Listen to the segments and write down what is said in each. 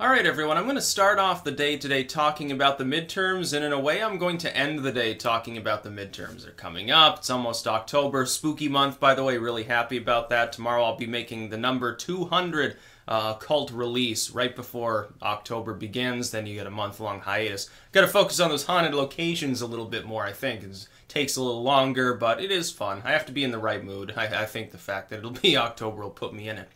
Alright everyone, I'm going to start off the day today talking about the midterms, and in a way I'm going to end the day talking about the midterms. They're coming up, it's almost October, spooky month by the way, really happy about that. Tomorrow I'll be making the number 200 cult release right before October begins, then you get a month-long hiatus. Got to focus on those haunted locations a little bit more, I think. It takes a little longer, but it is fun. I have to be in the right mood. I think the fact that it'll be October will put me in it.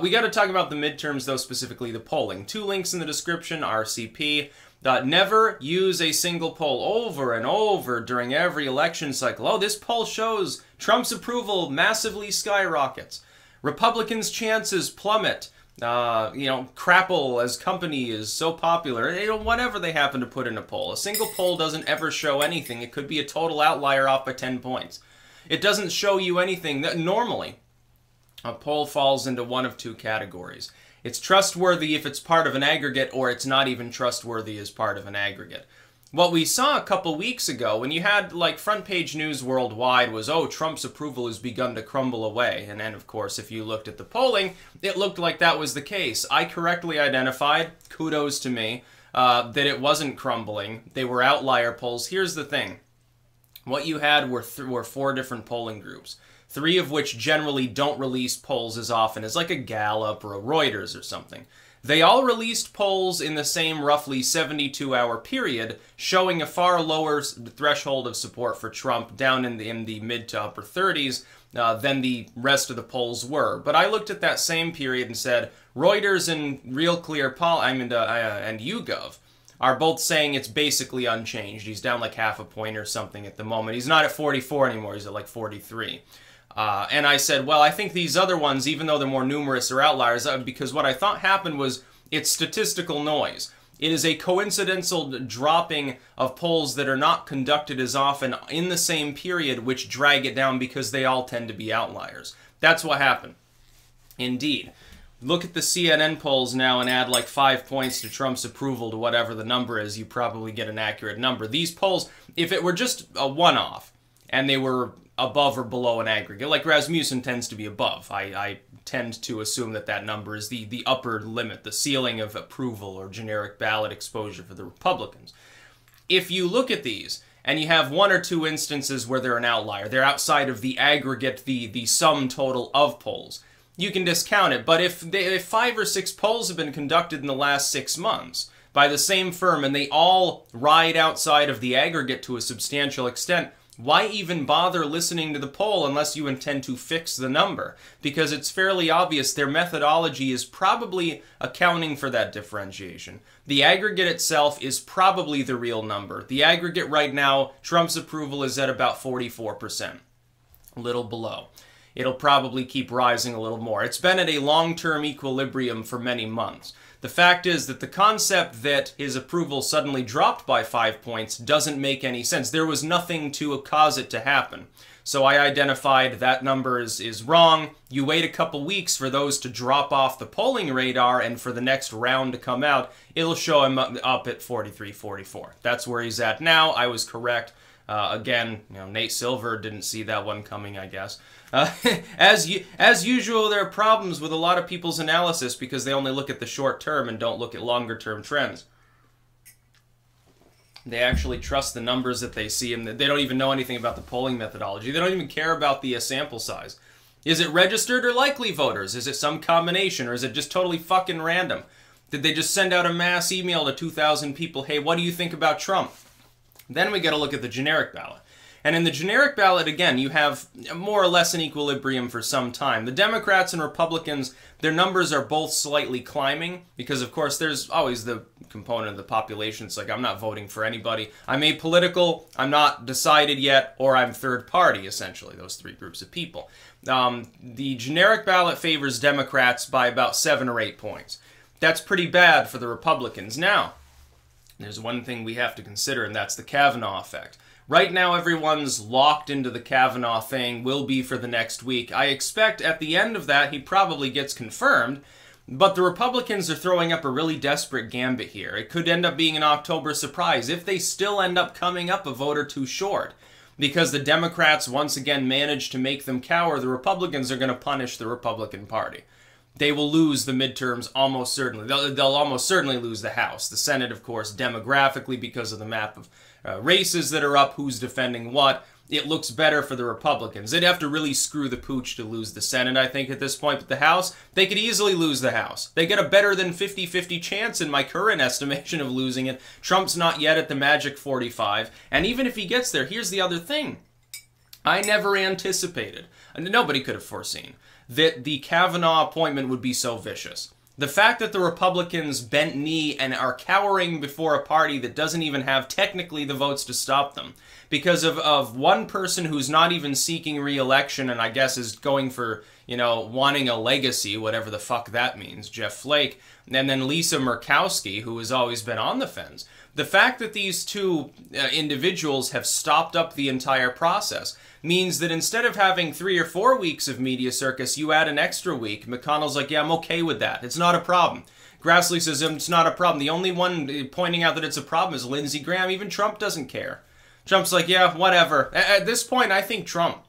We got to talk about the midterms, though, specifically the polling. 2 links in the description, RCP. Never use a single poll over and over during every election cycle. Oh, this poll shows Trump's approval massively skyrockets. Republicans' chances plummet. Crapple as company is so popular. Whatever they happen to put in a poll. A single poll doesn't ever show anything. It could be a total outlier off by 10 points. It doesn't show you anything that normally a poll falls into one of 2 categories. It's trustworthy if it's part of an aggregate, or it's not even trustworthy as part of an aggregate. What we saw a couple weeks ago, when you had, like, front page news worldwide was, oh, Trump's approval has begun to crumble away. And then, of course, if you looked at the polling, it looked like that was the case. I correctly identified, kudos to me, that it wasn't crumbling. They were outlier polls. Here's the thing. What you had were 4 different polling groups. 3 of which generally don't release polls as often as like a Gallup or a Reuters or something. They all released polls in the same roughly 72-hour period, showing a far lower threshold of support for Trump down in the mid to upper 30s than the rest of the polls were. But I looked at that same period and said, Reuters and Real Clear and YouGov are both saying it's basically unchanged. He's down like half a point or something at the moment. He's not at 44 anymore, he's at like 43. And I said, well, I think these other ones, even though they're more numerous, are outliers, because what I thought happened was it's statistical noise. It is a coincidental dropping of polls that are not conducted as often in the same period, which drag it down because they all tend to be outliers. That's what happened. Indeed. Look at the CNN polls now and add like 5 points to Trump's approval to whatever the number is. You probably get an accurate number. These polls, if it were just a one-off and they were above or below an aggregate, like Rasmussen tends to be above. I tend to assume that that number is the upper limit, the ceiling of approval or generic ballot exposure for the Republicans. If you look at these, and you have 1 or 2 instances where they're an outlier, they're outside of the aggregate, the sum total of polls, you can discount it. But if 5 or 6 polls have been conducted in the last 6 months by the same firm, and they all ride outside of the aggregate to a substantial extent, why even bother listening to the poll unless you intend to fix the number? Because it's fairly obvious their methodology is probably accounting for that differentiation. The aggregate itself is probably the real number. The aggregate right now, Trump's approval is at about 44%, a little below. It'll probably keep rising a little more. It's been at a long-term equilibrium for many months. The fact is that the concept that his approval suddenly dropped by 5 points doesn't make any sense. There was nothing to cause it to happen. So I identified that number is wrong. You wait a couple weeks for those to drop off the polling radar, and for the next round to come out, it'll show him up at 43, 44. That's where he's at now. I was correct. Again, Nate Silver didn't see that one coming, I guess. As usual, there are problems with a lot of people's analysis because they only look at the short term and don't look at longer term trends. They actually trust the numbers that they see, and they don't even know anything about the polling methodology. They don't even care about the sample size. Is it registered or likely voters? Is it some combination, or is it just totally fucking random? Did they just send out a mass email to 2,000 people, hey, what do you think about Trump? Then we got to look at the generic ballot. And in the generic ballot, again, you have more or less an equilibrium for some time. The Democrats and Republicans, their numbers are both slightly climbing because, of course, there's always the component of the population. It's like, I'm not voting for anybody. I'm apolitical, I'm not decided yet, or I'm third party, essentially, those 3 groups of people. The generic ballot favors Democrats by about 7 or 8 points. That's pretty bad for the Republicans. Now, there's one thing we have to consider, and that's the Kavanaugh effect. Right now, everyone's locked into the Kavanaugh thing, will be for the next week. I expect at the end of that, he probably gets confirmed, but the Republicans are throwing up a really desperate gambit here. It could end up being an October surprise if they still end up coming up a vote or 2 short. Because the Democrats once again managed to make them cower, the Republicans are going to punish the Republican Party. they will lose the midterms almost certainly. They'll almost certainly lose the House. The Senate, of course, demographically, because of the map of races that are up, who's defending what, it looks better for the Republicans. They'd have to really screw the pooch to lose the Senate, I think, at this point. But the House, they could easily lose the House. They get a better than 50-50 chance in my current estimation of losing it. Trump's not yet at the magic 45. And even if he gets there, here's the other thing. I never anticipated, and nobody could have foreseen, that the Kavanaugh appointment would be so vicious. The fact that the Republicans bent knee and are cowering before a party that doesn't even have technically the votes to stop them because of one person who's not even seeking re-election and I guess is going for, you know, wanting a legacy, whatever the fuck that means, Jeff Flake, and then Lisa Murkowski, who has always been on the fence. The fact that these two individuals have stopped up the entire process means that instead of having 3 or 4 weeks of media circus, you add an extra week. McConnell's like, yeah, I'm okay with that. It's not a problem. Grassley says it's not a problem. The only one pointing out that it's a problem is Lindsey Graham. Even Trump doesn't care. Trump's like, yeah, whatever. At this point, I think Trump,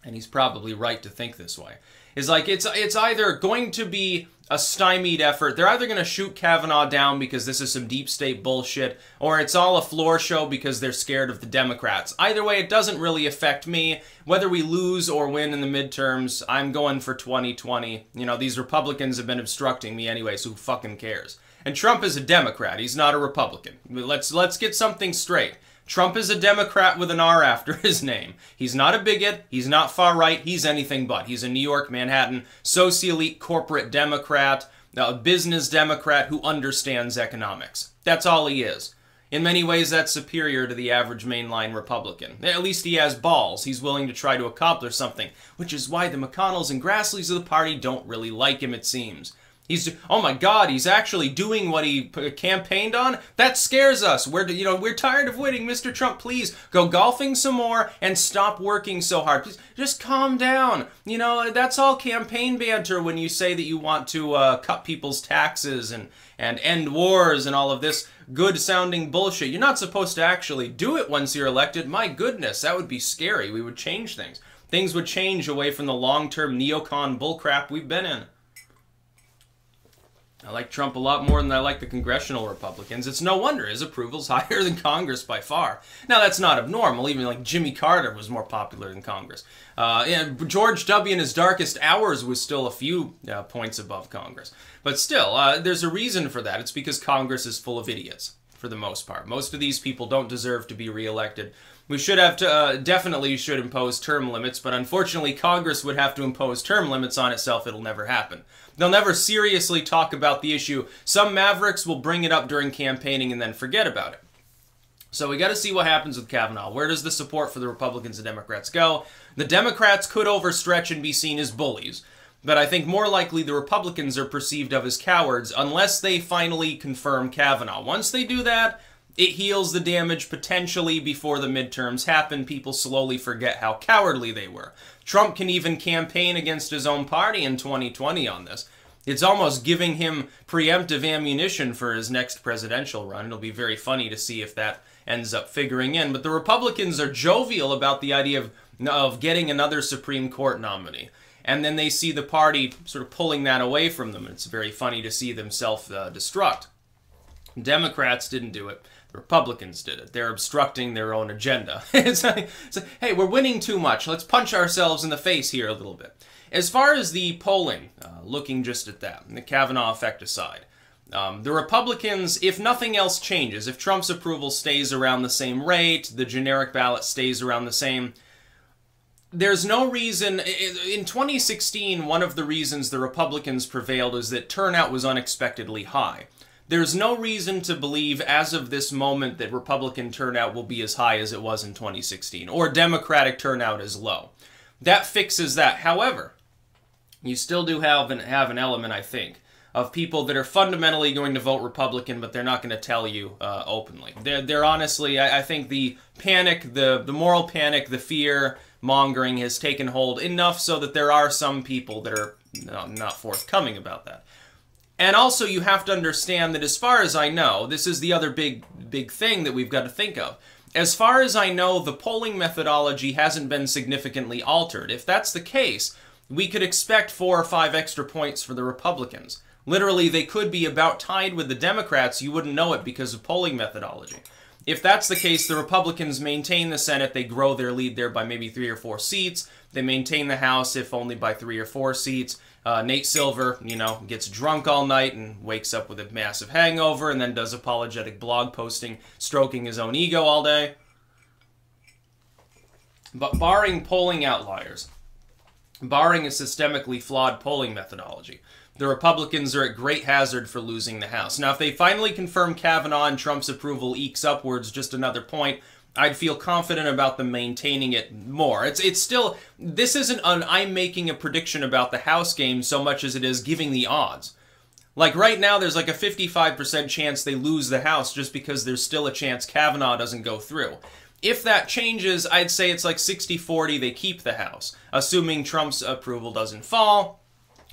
and he's probably right to think this way, is like it's either going to be a stymied effort. They're either going to shoot Kavanaugh down because this is some deep state bullshit, or it's all a floor show because they're scared of the Democrats. Either way, it doesn't really affect me. Whether we lose or win in the midterms, I'm going for 2020. You know, these Republicans have been obstructing me anyway, so who fucking cares? And Trump is a Democrat. He's not a Republican. Let's get something straight. Trump is a Democrat with an R after his name. He's not a bigot. He's not far right. He's anything but. He's a New York, Manhattan, socio-elite corporate Democrat, a business Democrat who understands economics. That's all he is. In many ways, that's superior to the average mainline Republican. At least he has balls. He's willing to try to accomplish something, which is why the McConnells and Grassleys of the party don't really like him, it seems. Oh my God, he's actually doing what he campaigned on? That scares us. We're tired of winning. Mr. Trump, please go golfing some more and stop working so hard. Please, just calm down. You know, that's all campaign banter when you say that you want to cut people's taxes and end wars and all of this good-sounding bullshit. You're not supposed to actually do it once you're elected. My goodness, that would be scary. We would change things. Things would change away from the long-term neocon bullcrap we've been in. I like Trump a lot more than I like the congressional Republicans. It's no wonder his approval's higher than Congress by far. Now, that's not abnormal. Even like Jimmy Carter was more popular than Congress. George W. in his darkest hours was still a few points above Congress. But still, there's a reason for that. It's because Congress is full of idiots, for the most part. Most of these people don't deserve to be reelected. We should have to, definitely should impose term limits, but unfortunately Congress would have to impose term limits on itself. It'll never happen. They'll never seriously talk about the issue. Some mavericks will bring it up during campaigning and then forget about it. So we got to see what happens with Kavanaugh. Where does the support for the Republicans and Democrats go? The Democrats could overstretch and be seen as bullies, but I think more likely the Republicans are perceived of as cowards unless they finally confirm Kavanaugh. Once they do that, it heals the damage potentially before the midterms happen. People slowly forget how cowardly they were. Trump can even campaign against his own party in 2020 on this. It's almost giving him preemptive ammunition for his next presidential run. It'll be very funny to see if that ends up figuring in. But the Republicans are jovial about the idea of getting another Supreme Court nominee. And then they see the party sort of pulling that away from them. It's very funny to see them self-destruct. Democrats didn't do it. The Republicans did it. They're obstructing their own agenda. It's like, hey, we're winning too much. Let's punch ourselves in the face here a little bit. As far as the polling, looking just at that, the Kavanaugh effect aside, the Republicans, if nothing else changes, if Trump's approval stays around the same rate, the generic ballot stays around the same, there's no reason. In 2016, one of the reasons the Republicans prevailed is that turnout was unexpectedly high. There's no reason to believe as of this moment that Republican turnout will be as high as it was in 2016, or Democratic turnout as low. That fixes that. However, you still do have an element, I think, of people that are fundamentally going to vote Republican, but they're not going to tell you openly. They're honestly, I think the panic, the moral panic, the fear mongering has taken hold enough so that there are some people that are not forthcoming about that. And also, you have to understand that as far as I know, this is the other big thing that we've got to think of. As far as I know, the polling methodology hasn't been significantly altered. If that's the case, we could expect 4 or 5 extra points for the Republicans. Literally, they could be about tied with the Democrats. You wouldn't know it because of polling methodology. If that's the case, the Republicans maintain the Senate. They grow their lead there by maybe 3 or 4 seats. They maintain the House, if only by 3 or 4 seats. Nate Silver, gets drunk all night and wakes up with a massive hangover and then does apologetic blog posting, stroking his own ego all day. But barring polling outliers, barring a systemically flawed polling methodology, the Republicans are at great hazard for losing the House. Now, if they finally confirm Kavanaugh and Trump's approval ekes upwards just another point, I'd feel confident about them maintaining it more. It's still, this isn't an I'm making a prediction about the House game so much as it is giving the odds. Like right now, there's like a 55% chance they lose the House just because there's still a chance Kavanaugh doesn't go through. If that changes, I'd say it's like 60-40 they keep the House, assuming Trump's approval doesn't fall.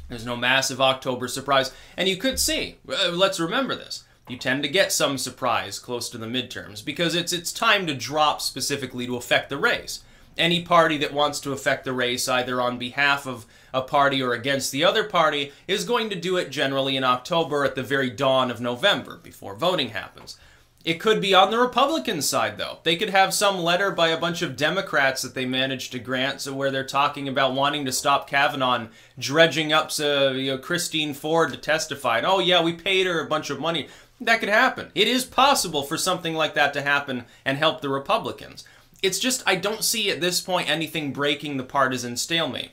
There's no massive October surprise. And you could see, let's remember this, you tend to get some surprise close to the midterms because it's time to drop specifically to affect the race. Any party that wants to affect the race either on behalf of a party or against the other party is going to do it generally in October at the very dawn of November before voting happens. It could be on the Republican side, though. They could have some letter by a bunch of Democrats that they managed to grant, so where they're talking about wanting to stop Kavanaugh and dredging up Christine Ford to testify. And, oh, yeah, we paid her a bunch of money. That could happen. It is possible for something like that to happen and help the Republicans. It's just I don't see at this point anything breaking the partisan stalemate.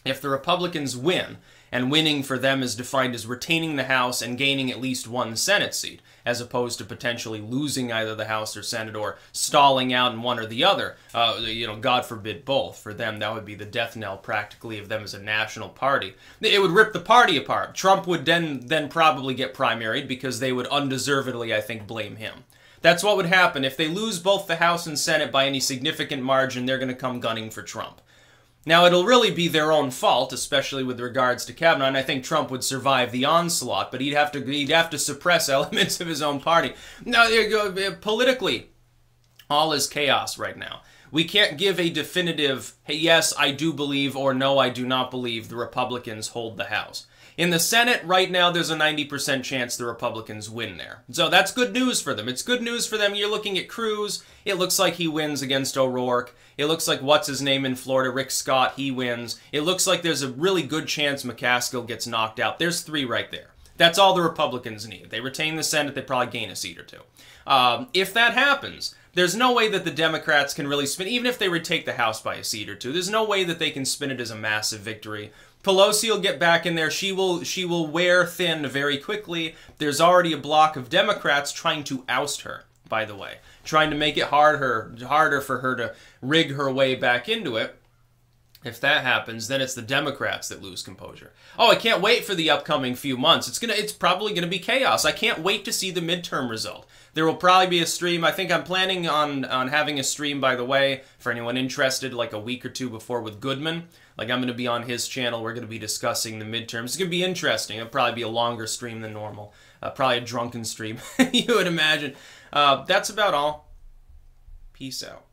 If the Republicans win, and winning for them is defined as retaining the House and gaining at least 1 Senate seat, as opposed to potentially losing either the House or Senate or stalling out in one or the other, God forbid both. For them, that would be the death knell practically of them as a national party. It would rip the party apart. Trump would then probably get primaried because they would undeservedly, I think, blame him. That's what would happen. If they lose both the House and Senate by any significant margin, they're going to come gunning for Trump. Now, it'll really be their own fault, especially with regards to Kavanaugh, and I think Trump would survive the onslaught, but he'd have to suppress elements of his own party. Now, politically, all is chaos right now. We can't give a definitive, hey, yes, I do believe, or no, I do not believe the Republicans hold the House. In the Senate, right now, there's a 90% chance the Republicans win there. So that's good news for them. It's good news for them. You're looking at Cruz. It looks like he wins against O'Rourke. It looks like what's-his-name in Florida, Rick Scott, he wins. It looks like there's a really good chance McCaskill gets knocked out. There's 3 right there. That's all the Republicans need. They retain the Senate, they probably gain a seat or 2. If that happens, there's no way that the Democrats can really spin, even if they retake the House by a seat or 2, there's no way that they can spin it as a massive victory. Pelosi will get back in there. She will wear thin very quickly. There's already a block of Democrats trying to oust her, by the way, trying to make it harder for her to rig her way back into it. If that happens, then it's the Democrats that lose composure. Oh, I can't wait for the upcoming few months. It's probably gonna be chaos. I can't wait to see the midterm result. There will probably be a stream. I think I'm planning on having a stream, by the way, for anyone interested, like a week or 2 before with Goodman. Like, I'm going to be on his channel. We're going to be discussing the midterms. It's going to be interesting. It'll probably be a longer stream than normal. Probably a drunken stream, you would imagine. That's about all. Peace out.